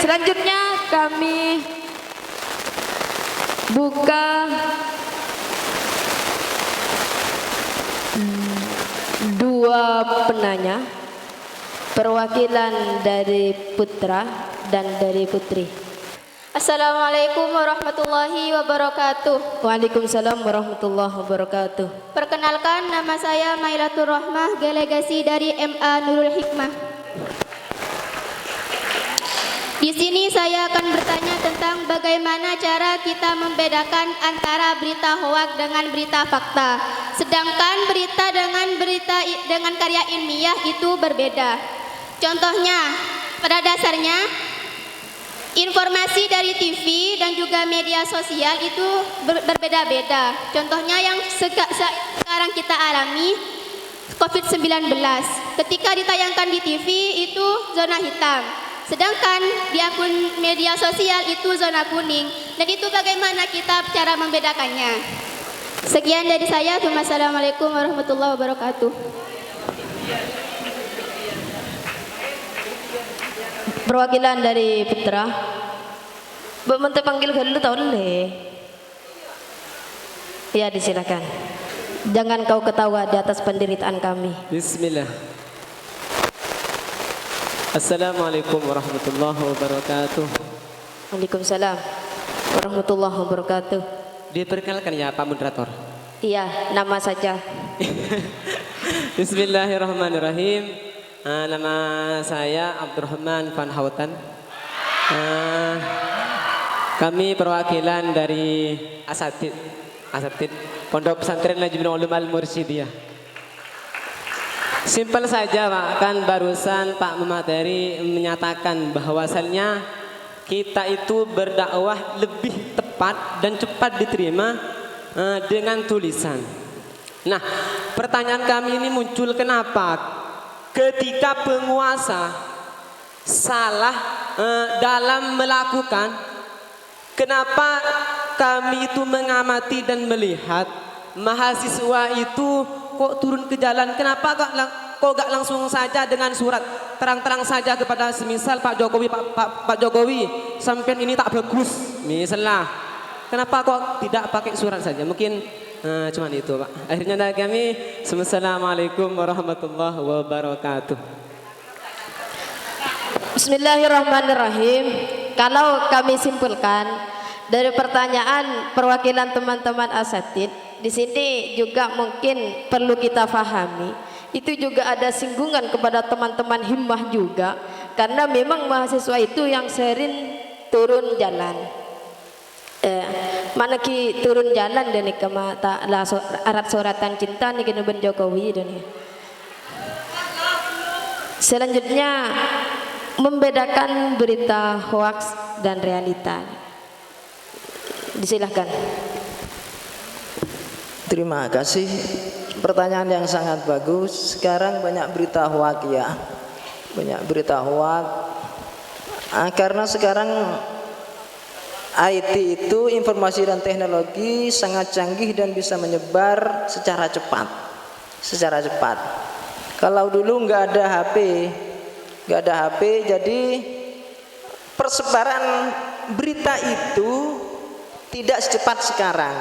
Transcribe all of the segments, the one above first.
selanjutnya kami buka dua penanya, perwakilan dari putra dan dari putri. Assalamualaikum warahmatullahi wabarakatuh. Waalaikumsalam warahmatullahi wabarakatuh. Perkenalkan, nama saya Mailatur Rahmah, delegasi dari MA Nurul Hikmah. Di sini saya akan bertanya tentang bagaimana cara kita membedakan antara berita hoak dengan berita fakta. Sedangkan berita dengan karya ilmiah itu berbeda. Contohnya, pada dasarnya informasi dari TV dan juga media sosial itu berbeda-beda. Contohnya yang sekarang kita alami, COVID-19. Ketika ditayangkan di TV itu zona hitam. Sedangkan di akun media sosial itu zona kuning. Dan itu bagaimana kita cara membedakannya. Sekian dari saya. Wassalamualaikum warahmatullahi wabarakatuh. Perwakilan dari putra. Bu Menteri panggil dulu tahu dulu. Ya, disilakan. Jangan kau ketawa di atas penderitaan kami. Bismillah. Assalamualaikum warahmatullahi wabarakatuh. Waalaikumsalam warahmatullahi wabarakatuh. Diperkenalkan ya Pak Moderator. Iya, nama saja. Bismillahirrahmanirrahim. Nama saya Abdurrahman Van Houten. Kami perwakilan dari Asatid Pondok Pesantren Najmul Ulum Al Mursyidiyah. Simpel saja Pak, kan barusan Pak Memateri menyatakan bahwasannya kita itu berdakwah lebih tepat dan cepat diterima dengan tulisan. Nah, pertanyaan kami ini muncul kenapa ketika penguasa salah dalam melakukan, kenapa kami itu mengamati dan melihat mahasiswa itu kok turun ke jalan, kenapa kok gak langsung saja dengan surat terang-terang saja kepada semisal Pak Jokowi, Pak Jokowi sampean ini tak bagus misalnya, kenapa kok tidak pakai surat saja? Mungkin cuman itu Pak. Akhirnya dari kami, Assalamualaikum warahmatullahi wabarakatuh. Bismillahirrahmanirrahim. Kalau kami simpulkan dari pertanyaan perwakilan teman-teman asatid, di sini juga mungkin perlu kita pahami, itu juga ada singgungan kepada teman-teman himmah juga, karena memang mahasiswa itu yang sering turun jalan. Mana ki turun jalan dan ke mata arat suratan cinta nih kena Ben Jokowi dan selanjutnya membedakan berita hoaks dan realita. Disilahkan. Terima kasih, pertanyaan yang sangat bagus. Sekarang banyak berita hoak ya, banyak berita hoak karena sekarang IT itu informasi dan teknologi sangat canggih dan bisa menyebar secara cepat, Kalau dulu nggak ada HP, jadi persebaran berita itu tidak secepat sekarang.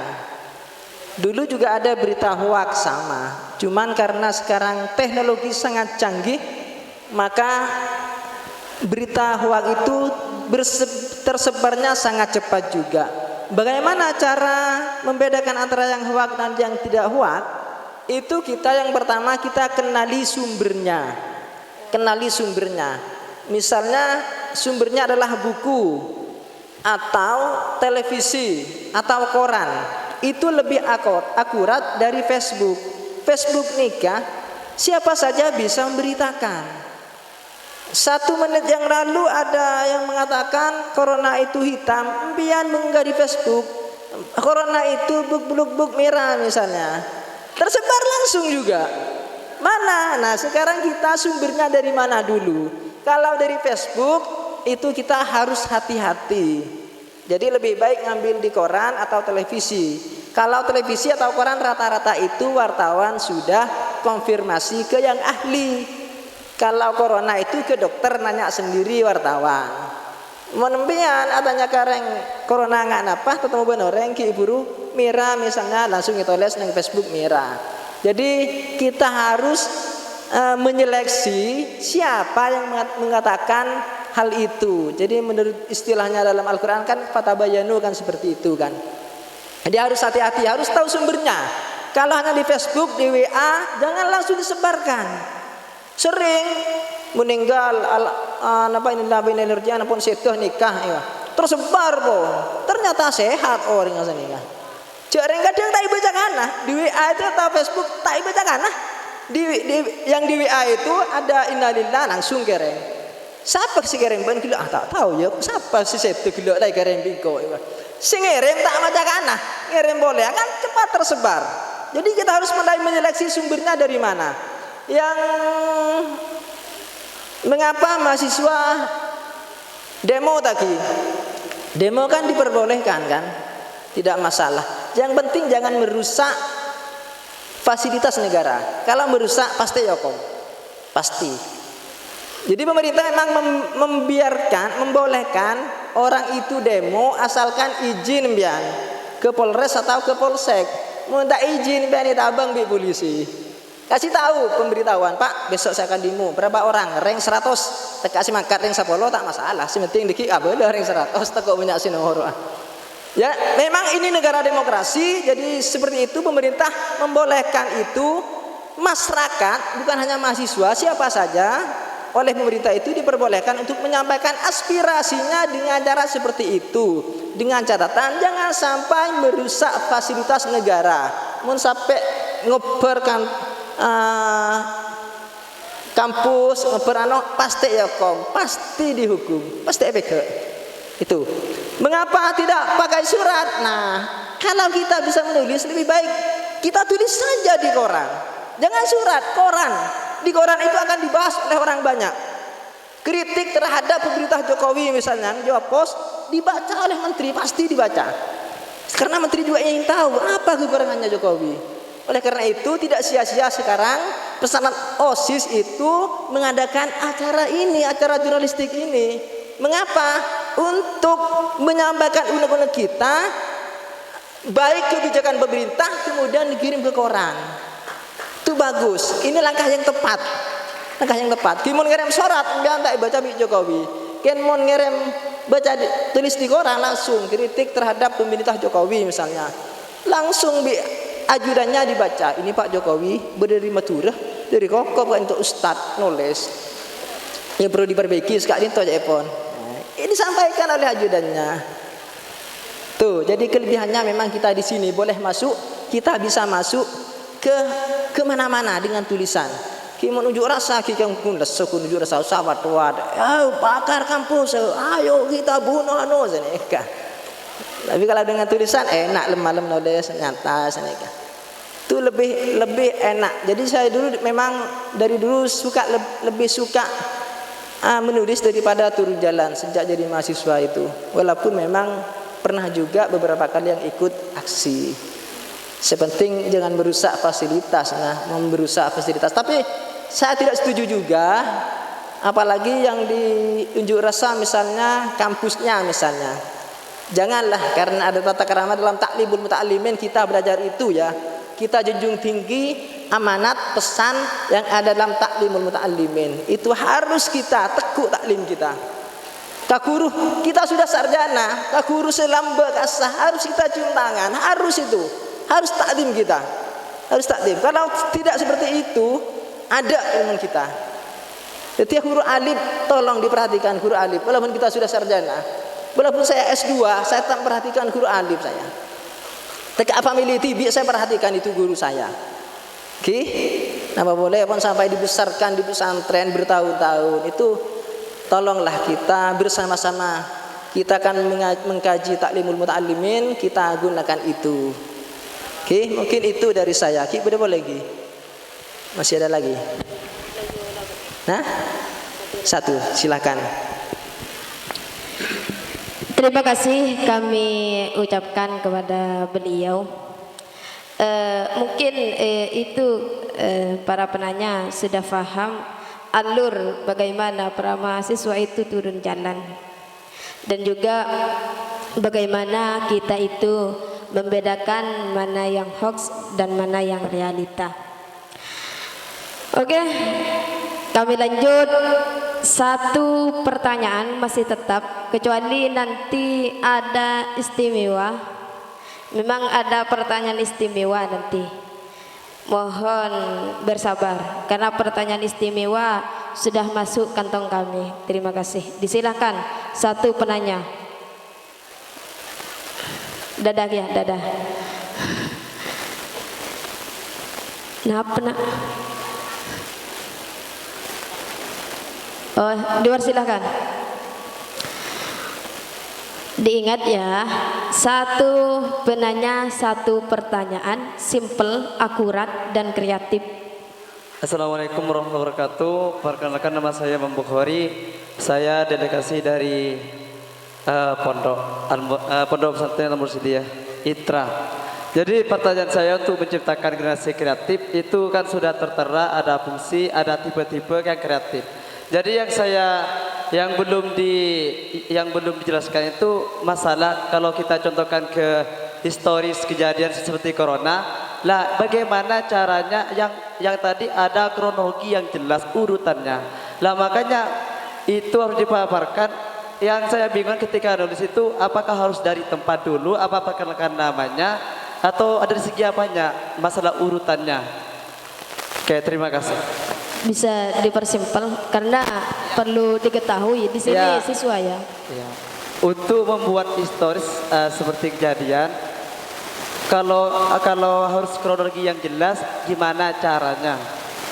Dulu juga ada berita hoaks sama, cuman karena sekarang teknologi sangat canggih, maka berita hoaks itu tersebarnya sangat cepat juga. Bagaimana cara membedakan antara yang hoaks dan yang tidak hoaks? Itu kita yang pertama kita kenali sumbernya. Misalnya sumbernya adalah buku atau televisi atau koran. Itu lebih akurat dari Facebook. Facebook nikah, siapa saja bisa memberitakan. 1 menit yang lalu ada yang mengatakan corona itu hitam, empian mengunggah di Facebook, corona itu buk merah misalnya, tersebar langsung juga. Mana? Nah sekarang kita sumbernya dari mana dulu? Kalau dari Facebook itu kita harus hati-hati. Jadi lebih baik ngambil di koran atau televisi. Kalau televisi atau koran rata-rata itu wartawan sudah konfirmasi ke yang ahli. Kalau corona itu ke dokter nanya sendiri wartawan. menempian adanya kareng corona nggak napa ketemu benoreng ki iburu mira misalnya langsung ditulis di Facebook mira. Jadi kita harus menyeleksi siapa yang mengatakan hal itu. Jadi menurut istilahnya dalam Al-Quran kan fatabayanu kan seperti itu kan. Jadi harus hati-hati, harus tahu sumbernya. Kalau hanya di Facebook, di WA, jangan langsung disebarkan. Sering meninggal apa ini nabi energi pun setuh nikah ya. Tersebar po. Ternyata sehat orang yang nikah. Jarang kadang tak baca kana di WA itu atau Facebook tak baca kana. Yang di WA itu ada innalillah langsung kereng. Siapa si kereng ban kilo tak tahu ya. Siapa si setuh kilo tak kereng bingko. Si ngerem tak baca kana. Ngerem boleh kan cepat tersebar. Jadi kita harus mulai menyeleksi sumbernya dari mana. Yang mengapa mahasiswa demo tadi? Demo kan diperbolehkan kan? Tidak masalah. Yang penting jangan merusak fasilitas negara. Kalau merusak pasti yokom. Pasti. Jadi pemerintah memang membolehkan orang itu demo asalkan izin bian ke Polres atau ke Polsek. Minta izin bian itu abang bi polisi. Kasih tahu pemberitahuan, Pak, besok saya akan demo. Berapa orang? Reng 100. Tak kasih mangkat reng 10 tak masalah. Sementing dikit boleh reng 100 tak kok banyak sinoro. Ya, memang ini negara demokrasi, jadi seperti itu pemerintah membolehkan itu. Masyarakat bukan hanya mahasiswa, siapa saja oleh pemerintah itu diperbolehkan untuk menyampaikan aspirasinya dengan cara seperti itu. Dengan catatan jangan sampai merusak fasilitas negara. Mun sampai ngoperkan kampus ngoperano pasti ya pasti dihukum, pasti efek itu. Mengapa tidak pakai surat? Nah, kalau kita bisa menulis lebih baik kita tulis saja di koran. Jangan surat, koran. Di koran itu akan dibahas oleh orang banyak. Kritik terhadap pemerintah Jokowi misalnya, Jawa Pos dibaca oleh menteri, pasti dibaca. Karena menteri juga ingin tahu apa kekurangannya Jokowi. Oleh karena itu tidak sia-sia sekarang pesanan OSIS itu mengadakan acara ini, acara jurnalistik ini. Mengapa? Untuk menyampaikan undang-undang kita, baik kebijakan pemerintah kemudian dikirim ke koran. Itu bagus. Ini langkah yang tepat. Langkah yang tepat. Kimon ngirim surat, biar tak baca Jokowi. Kimon ngirim baca tulis di koran langsung kritik terhadap pemerintah Jokowi misalnya. Langsung ajudannya dibaca. Ini Pak Jokowi berdiri maturah dari kokop untuk Ustadz nulis. Yang perlu diperbaiki sekali itu aja Epon. Ini disampaikan oleh ajudannya. Tuh, jadi kelebihannya memang kita di sini boleh masuk, kita bisa masuk ke mana-mana dengan tulisan. Kita menunjuk rasa kita unjuk rasa sahabat tuad. Ayo bakar kampus, ayo kita bunuh anu seneka. Tapi kalau dengan tulisan enak lemah-lemah nulis nyata seneka. Itu lebih enak. Jadi saya dulu memang dari dulu lebih suka menulis daripada turun jalan sejak jadi mahasiswa itu. Walaupun memang pernah juga beberapa kali yang ikut aksi. Sepenting jangan merusak fasilitas, merusak fasilitas. Tapi saya tidak setuju juga, apalagi yang diunjuk rasa misalnya kampusnya misalnya. Janganlah karena ada tata krama dalam taklimul muta'allimin kita belajar itu ya. Kita junjung tinggi amanat pesan yang ada dalam taklimul muta'allimin. Itu harus kita tekuk taklim kita. Takuru kita sudah sarjana, takuru selamba kasah harus kita cium tangan, harus itu. Harus takdim kita. Harus takdim. Kalau tidak seperti itu, ada ilmu kita. Jadi huruf alif tolong diperhatikan huruf alif. Walaupun kita sudah sarjana, walaupun saya S2, saya tak perhatikan huruf alif saya. Teka apa militi, saya perhatikan itu guru saya. Oke? Nama boleh pun sampai dibesarkan di pesantren bertahun-tahun itu tolonglah kita bersama-sama kita akan mengkaji taklimul muta'allimin, kita gunakan itu. Oke, mungkin itu dari saya. Ki, boleh lagi? Masih ada lagi? Nah, satu, silakan. Terima kasih kami ucapkan kepada beliau. Mungkin itu para penanya sudah paham alur bagaimana para mahasiswa itu turun jalan. dan juga bagaimana kita itu membedakan mana yang hoax dan mana yang realita. Oke, kami lanjut. Satu pertanyaan masih tetap, kecuali nanti ada istimewa. Memang ada pertanyaan istimewa nanti. Mohon bersabar karena pertanyaan istimewa sudah masuk kantong kami. Terima kasih. Disilakan satu penanya. Dadah ya, dadah. Kenapa nak? Oh, di luar silakan. Diingat ya, satu penanya, satu pertanyaan, simple, akurat, dan kreatif. Assalamualaikum warahmatullahi wabarakatuh. Perkenalkan, nama saya Imam Bukhari. Saya delegasi dari Pondok Pesantren Al-Mursidiyah Itra. Jadi pertanyaan saya untuk menciptakan generasi kreatif itu kan sudah tertera, ada fungsi, ada tipe-tipe yang kreatif. Jadi yang belum dijelaskan itu masalah kalau kita contohkan ke historis kejadian seperti corona, lah bagaimana caranya yang tadi ada kronologi yang jelas urutannya. Lah makanya itu harus dipaparkan. Yang saya bingung ketika nulis itu, apakah harus dari tempat dulu, apa perkenalkan namanya, atau ada segi apanya, masalah urutannya. Oke, terima kasih. Bisa dipersimpel karena perlu diketahui di sini Ya. siswa ya. Ya. Untuk membuat historis seperti kejadian, kalau harus kronologi yang jelas, gimana caranya?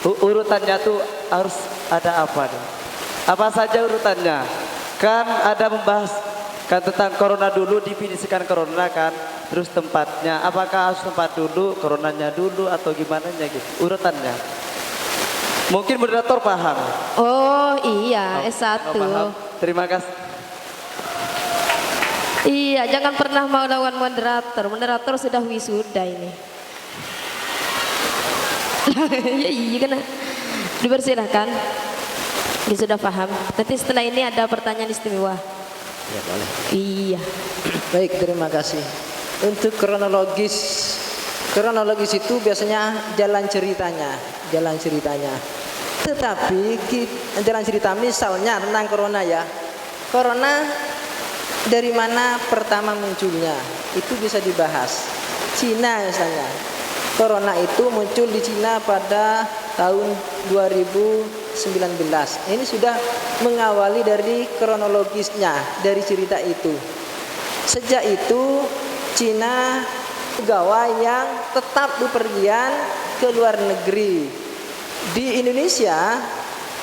Urutannya tuh harus ada apa nih? Apa saja urutannya? Kan ada membahas kan tentang corona dulu, definisikan corona kan, terus tempatnya. Apakah harus tempat dulu, coronanya dulu, atau gimana gitu? Urutannya. Mungkin moderator paham. Oh iya, S1. Paham. Terima kasih. Iya, jangan pernah mau lawan moderator. Moderator sudah wisuda ini. Ya iya kan. Dipersilahkan. Dia sudah paham. Nanti setelah ini ada pertanyaan istimewa. Ya boleh. Iya. Baik, terima kasih. Untuk kronologis itu biasanya jalan ceritanya. Tetapi jalan cerita misalnya tentang corona ya. Corona dari mana pertama munculnya? Itu bisa dibahas. Cina misalnya. Corona itu muncul di Cina pada tahun 2019. Ini sudah mengawali dari kronologisnya, dari cerita itu. Sejak itu Cina pegawai yang tetap bepergian ke luar negeri. Di Indonesia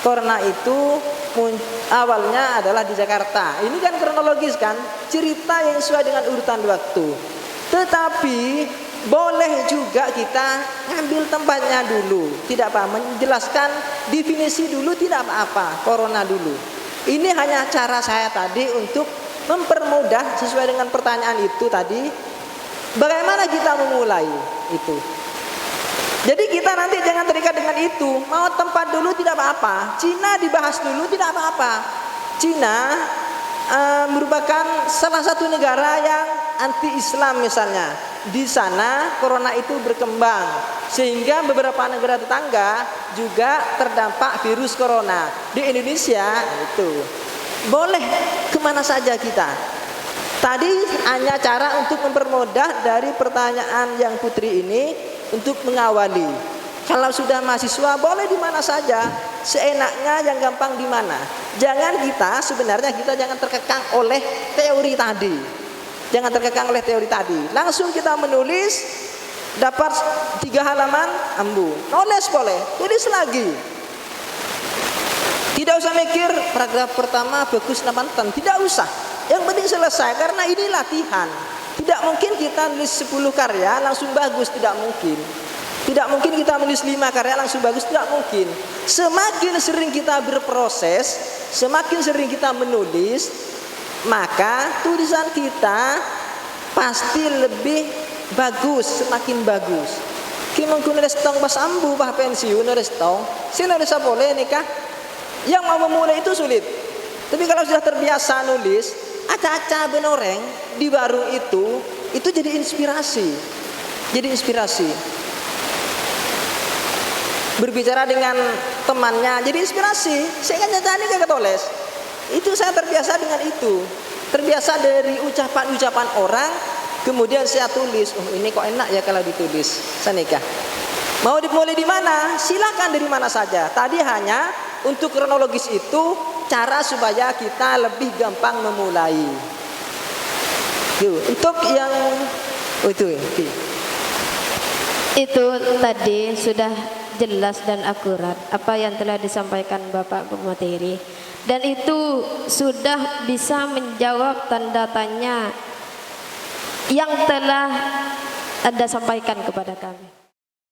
corona itu awalnya adalah di Jakarta. Ini kan kronologis kan, cerita yang sesuai dengan urutan waktu. Tetapi boleh juga kita ngambil tempatnya dulu, tidak apa, menjelaskan definisi dulu tidak apa-apa, corona dulu. Ini hanya cara saya tadi untuk mempermudah sesuai dengan pertanyaan itu tadi. Bagaimana kita memulai itu? Jadi kita nanti jangan terikat dengan itu. Mau tempat dulu tidak apa-apa. Cina dibahas dulu tidak apa-apa. Cina merupakan salah satu negara yang anti-Islam misalnya. Di sana corona itu berkembang sehingga beberapa negara tetangga juga terdampak virus corona. Di Indonesia itu boleh kemana saja kita. Tadi hanya cara untuk mempermudah dari pertanyaan yang Putri ini untuk mengawali. Kalau sudah mahasiswa boleh di mana saja, seenaknya yang gampang di mana. Jangan kita jangan terkekang oleh teori tadi. Jangan terkekang oleh teori tadi. Langsung kita menulis, dapat 3 halaman, ambu. Nulis boleh, tulis lagi. Tidak usah mikir paragraf pertama bagus namantan, tidak usah. Yang penting selesai karena ini latihan. Tidak mungkin kita nulis 10 karya langsung bagus, tidak mungkin. Tidak mungkin kita menulis 5 karya langsung bagus, tidak mungkin. Semakin sering kita berproses, semakin sering kita menulis, maka tulisan kita pasti lebih bagus, semakin bagus. Kimong nulis tong pas ambu bah pensiun nulis tong, si nulis boleh nikah. Yang mau memulai itu sulit. Tapi kalau sudah terbiasa nulis, Aca-aca benoreng di warung itu jadi inspirasi. Jadi inspirasi. Berbicara dengan temannya jadi inspirasi. Saya kan nyatanya kayak ketoles. Itu saya terbiasa dengan itu. Terbiasa dari ucapan-ucapan orang, kemudian saya tulis. Oh, ini kok enak ya kalau ditulis. Sanika. Mau dimulai di mana? Silakan dari mana saja. Tadi hanya untuk kronologis itu cara supaya kita lebih gampang memulai. Itu yang Itu tadi sudah jelas dan akurat apa yang telah disampaikan Bapak pemateri, dan itu sudah bisa menjawab tanda tanya yang telah Anda sampaikan kepada kami.